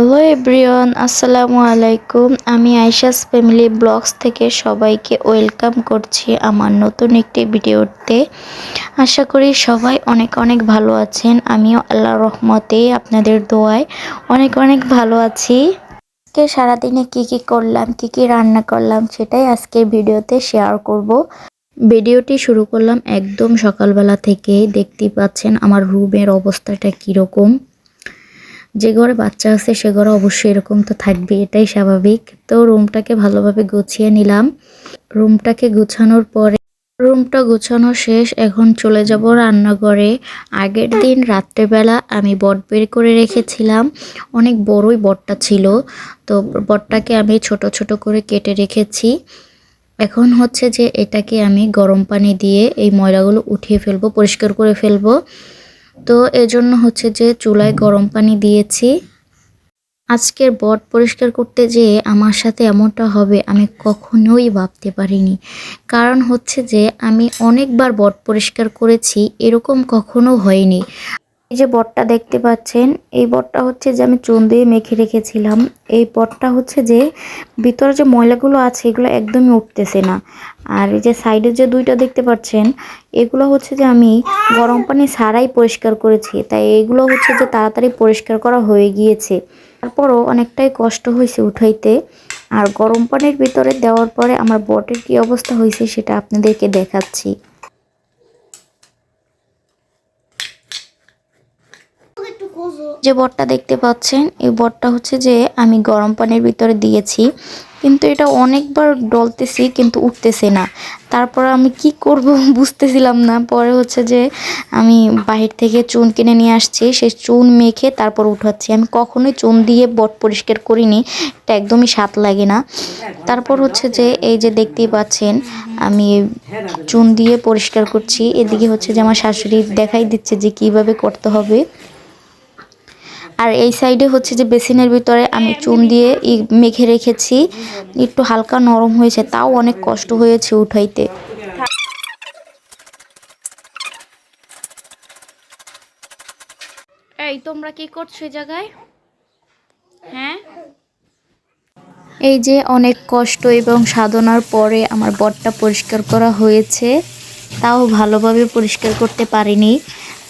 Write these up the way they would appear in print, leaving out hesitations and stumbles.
Hello everyone, আসসালামু আলাইকুম। আমি আয়েশাস ফ্যামিলি ব্লগস থেকে সবাইকে ওয়েলকাম করছি আমার নতুন একটি ভিডিওতে। আশা করি সবাই অনেক অনেক ভালো আছেন। আমিও আল্লাহর রহমতে আপনাদের দোয়ায় অনেক অনেক ভালো আছি। আজকে সারাদিনে কি করলাম, কি রান্না করলাম সেটাই আজকের ভিডিওতে শেয়ার করব। ভিডিওটি শুরু করলাম একদম সকালবেলা থেকে। দেখতেই পাচ্ছেন আমার রুমের অবস্থাটা কীরকম। যে ঘরে বাচ্চা আছে সে ঘরে অবশ্যই এরকম তো থাকবে, এটাই স্বাভাবিক। তো রুমটাকে ভালোভাবে গুছিয়ে নিলাম। রুমটাকে গুছানোর পরে রুমটা গুছানো শেষ, এখন চলে যাব রান্নাঘরে। আগের দিন রাত্রেবেলা আমি বট বের করে রেখেছিলাম, অনেক বড়ই বটটা ছিল। তো বটটাকে আমি ছোট ছোট করে কেটে রেখেছি। এখন হচ্ছে যে এটাকে আমি গরম পানি দিয়ে এই ময়লাগুলো উঠিয়ে ফেলবো, পরিষ্কার করে ফেলবো। তো এজন্য হচ্ছে যে চুলায় গরম পানি দিয়েছি। আজকের বট পরিষ্কার করতে যেয়ে আমার সাথে এমনটা হবে আমি কখনোই ভাবতে পারিনি। কারণ হচ্ছে যে আমি অনেকবার বট পরিষ্কার করেছি, এরকম কখনো হয়নি। এই যে বটটা দেখতে পাচ্ছেন, এই বটটা হচ্ছে যে আমি চুন দিয়ে মেখে রেখেছিলাম। এই বটটা হচ্ছে যে ভিতরে যে ময়লাগুলো আছে এগুলো একদমই উঠতেছে না। আর এই যে সাইডে যে দুইটা দেখতে পাচ্ছেন, এগুলো হচ্ছে যে আমি গরম পানি ছাড়াই পরিষ্কার করেছি, তাই এগুলো হচ্ছে যে তাড়াতাড়ি পরিষ্কার করা হয়ে গিয়েছে। তারপরও অনেকটাই কষ্ট হয়েছে উঠাইতে। আর গরম পানির ভিতরে দেওয়ার পরে আমার বটের কি অবস্থা হয়েছে সেটা আপনাদেরকে দেখাচ্ছি। যে বটটা দেখতে পাচ্ছেন, এই বটটা হচ্ছে যে আমি গরম পানির ভিতরে দিয়েছি, কিন্তু এটা অনেকবার ডলতেছি কিন্তু উঠতেছে না। তারপর আমি কি করব বুঝতেছিলাম না। পরে হচ্ছে যে আমি বাহির থেকে চুন কিনে নিয়ে আসছি, সেই চুন মেখে তারপর উঠাচ্ছি। আমি কখনোই চুন দিয়ে বট পরিষ্কার করিনি, এটা একদমই স্বাদ লাগে না। তারপর হচ্ছে যে এই যে দেখতেই পাচ্ছেন আমি চুন দিয়ে পরিষ্কার করছি। এদিকে হচ্ছে যে আমার শাশুড়ি দেখাই দিচ্ছে যে কিভাবে করতে হবে। আর এই সাইডে হচ্ছে যে বেসিনের ভিতরে আমি চুন দিয়ে মেখে রেখেছি, একটু হালকা নরম হয়েছে, তাও অনেক কষ্ট হয়েছে উঠাইতে। এই তোমরা কি করছো এই জায়গায়? হ্যাঁ, এই যে অনেক কষ্ট এবং সাধনার পরে আমার বটটা পরিষ্কার করা হয়েছে, তাও ভালোভাবে পরিষ্কার করতে পারিনি।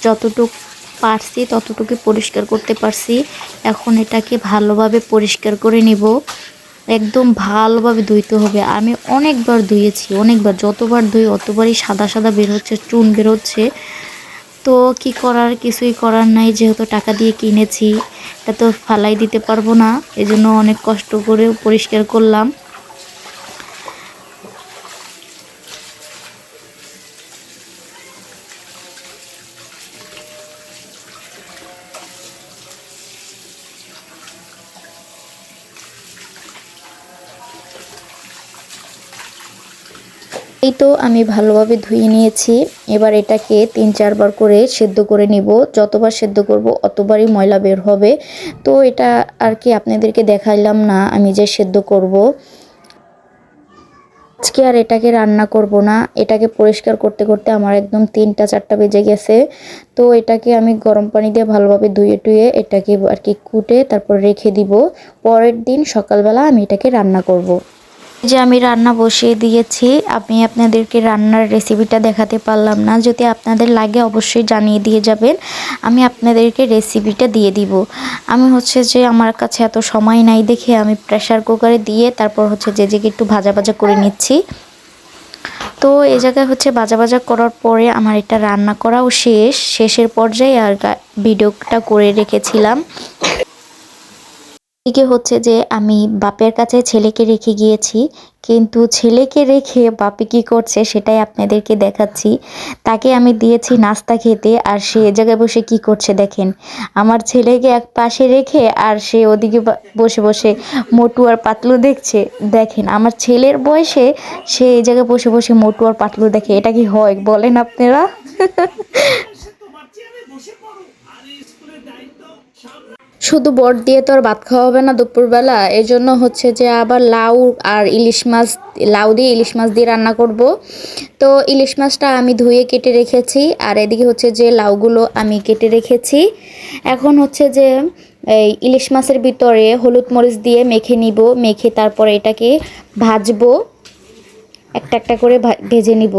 যতটুকু পারছি ততটুকু পরিষ্কার করতে পারছি। এখন এটাকে ভালোভাবে পরিষ্কার করে নিব। একদম ভালোভাবে ধুইতে হবে। আমি অনেকবার ধুয়েছি, অনেকবার, যতবার ধুই অতবারই সাদা সাদা বের হচ্ছে, চুন বের হচ্ছে। তো কি করার, কিছুই করার নাই, যেহেতু টাকা দিয়ে কিনেছি এটা তো ফালাই দিতে পারবো না। এজন্য অনেক কষ্ট করে পরিষ্কার করলাম। এই তো আমি ভালোভাবে ধুয়ে নিয়েছি। এবার এটাকে 3-4 বার করে সেদ্ধ করে নিব। যতবার সেদ্ধ করব অতবারই ময়লা বের হবে। তো এটা আর কি আপনাদেরকে দেখাইলাম না আমি যে সেদ্ধ করব। আজকে আর এটাকে রান্না করব না। এটাকে পরিষ্কার করতে করতে আমার একদম 3টা-4টা বেজে গেছে। তো এটাকে আমি গরম পানি দিয়ে ভালোভাবে ধুয়ে টুয়ে এটাকে আর কি কুটে তারপর রেখে দিব। পরের দিন সকালবেলা আমি এটাকে রান্না করব। যে আমি রান্না বসিয়ে দিয়েছি, আমি আপনাদেরকে রান্নার রেসিপিটা দেখাতে পারলাম না। যদি আপনাদের লাগে অবশ্যই জানিয়ে দিয়ে যাবেন, আমি আপনাদেরকে রেসিপিটা দিয়ে দিব। আমি হচ্ছে যে আমার কাছে এত সময় নাই দেখে আমি প্রেসার কুকারে দিয়ে তারপর হচ্ছে যে একটু ভাজা ভাজা করে নিচ্ছি। তো এই জায়গায় হচ্ছে ভাজা ভাজা করার পরে আমার এটা রান্না করাও শেষের পর্যায়ে আর ভিডিওটা করে রেখেছিলাম। এদিকে হচ্ছে যে আমি বাপের কাছে ছেলেকে রেখে গিয়েছি, কিন্তু ছেলেকে রেখে বাপি কি করছে সেটাই আপনাদেরকে দেখাচ্ছি। তাকে আমি দিয়েছি নাস্তা খেতে, আর সে এ জায়গায় বসে কি করছে দেখেন। আমার ছেলেকে এক পাশে রেখে আর সে ওদিকে বসে বসে মোটু আর পাতলু দেখছে। দেখেন আমার ছেলের বয়সে সে এই জায়গায় বসে বসে মোটু আর পাতলু দেখে, এটা কি হয় বলেন আপনারা? শুধু বট দিয়ে তো আর ভাত খাওয়া হবে না দুপুরবেলা, এই জন্য হচ্ছে যে আবার লাউ আর ইলিশ মাছ, লাউ দিয়ে ইলিশ মাছ দিয়ে রান্না করব। তো ইলিশ মাছটা আমি ধুয়ে কেটে রেখেছি, আর এদিকে হচ্ছে যে লাউগুলো আমি কেটে রেখেছি। এখন হচ্ছে যে এই ইলিশ মাছের ভিতরে হলুদ মরিচ দিয়ে মেখে নিব, মেখে তারপরে এটাকে ভাজবো, একটা একটা করে ভেজে নিব।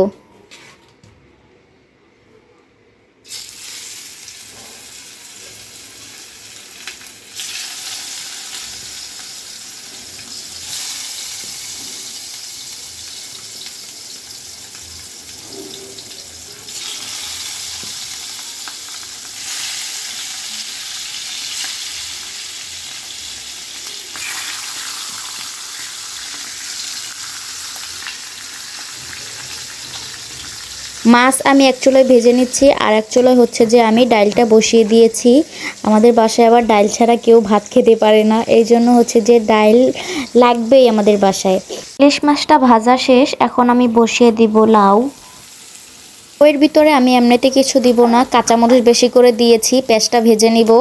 মাছ আমি এক চুলায় ভেজে নিচ্ছি, আর এক চুলায় হচ্ছে যে আমি ডালটা বসিয়ে দিয়েছি। আমাদের বাসায় আবার ডাল ছাড়া কেউ ভাত খেতে পারে না, এই জন্য হচ্ছে যে ডাল লাগবেই আমাদের বাসায়। ইলিশ মাছটা ভাজা শেষ, এখন আমি বসিয়ে দিব লাউ। ওর ভিতরে আমি এমনিতে কিছু দিব না, কাঁচামরিচ বেশি করে দিয়েছি, পেঁয়াজটা ভেজে নিব,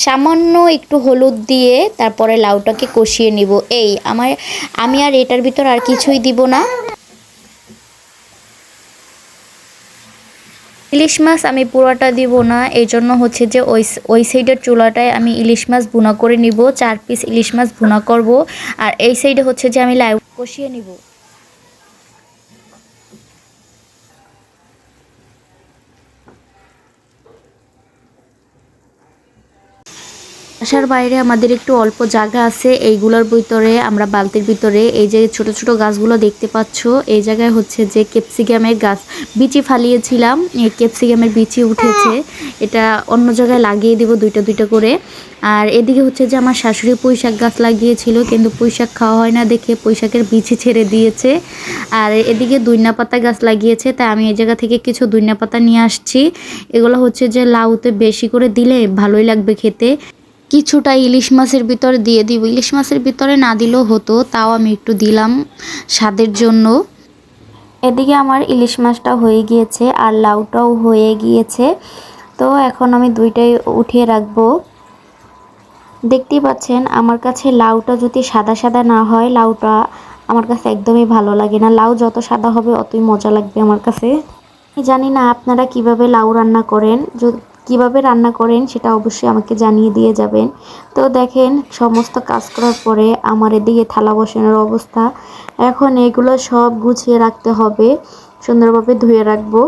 সামান্য একটু হলুদ দিয়ে তারপরে লাউটাকে কষিয়ে নিব। আমি আর এটার ভিতর আর কিছুই দিব না। ইলিশ মাছ আমি পুরোটা দিব না, এই জন্য হচ্ছে যে ওই সাইডের চুলাটায় আমি ইলিশ মাছ ভুনা করে নিব, 4 পিস ইলিশ মাছ ভুনা করব, আর এই সাইডে হচ্ছে যে আমি লাউ কষিয়ে নিব। বাসার বাইরে আমাদের একটু অল্প জায়গা আছে, এইগুলোর ভিতরে আমরা বালতির ভিতরে এই যে ছোট ছোট গাছগুলো দেখতে পাচ্ছ, এই জায়গায় হচ্ছে যে ক্যাপসিকামের গাছ বিচি ফালিয়েছিলাম, এই ক্যাপসিকামের বিচি উঠেছে, এটা অন্য জায়গায় লাগিয়ে দিব দুইটা দুইটা করে। আর এদিকে হচ্ছে যে আমার শাশুড়ি পুঁই শাক গাছ লাগিয়েছিল, কিন্তু পুঁই শাক খাওয়া হয় না দেখে পুঁই শাকের বিচি ছেড়ে দিয়েছে। আর এদিকে ধইন্যা পাতা গাছ লাগিয়েছে, তাই আমি এই জায়গা থেকে কিছু ধইন্যা পাতা নিয়ে আসছি। এগুলো হচ্ছে যে লাউতে বেশি করে দিলে ভালোই লাগবে খেতে। কিছুটা ইলিশ মাছের ভিতরে দিয়ে দিব, ইলিশ মাছের ভিতরে না দিলেও হতো, তাও আমি একটু দিলাম স্বাদের জন্য। এদিকে আমার ইলিশ মাছটা হয়ে গিয়েছে আর লাউটাও হয়ে গিয়েছে, তো এখন আমি দুইটাই উঠিয়ে রাখবো। দেখতেই পাচ্ছেন আমার কাছে লাউটা যদি সাদা সাদা না হয়, লাউটা আমার কাছে একদমই ভালো লাগে না, লাউ যত সাদা হবে অতই মজা লাগবে আমার কাছে। আমি জানি না আপনারা কিভাবে লাউ রান্না করেন, কিভাবে রান্না করেন সেটা অবশ্যই আমাকে জানিয়ে দিয়ে যাবেন। তো দেখেন সমস্ত কাজ করার পরে আমার এদিকে থালা বসানোর অবস্থা, এখন এগুলো সব গুছিয়ে রাখতে হবে, সুন্দরভাবে ধুয়ে রাখবো।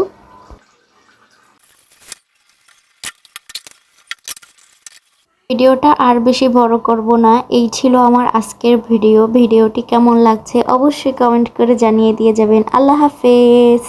ভিডিওটা আর বেশি বড় করব না, এই ছিল আমার আজকের ভিডিওটি কেমন লাগছে অবশ্যই কমেন্ট করে জানিয়ে দিয়ে যাবেন। আল্লাহ হাফেজ।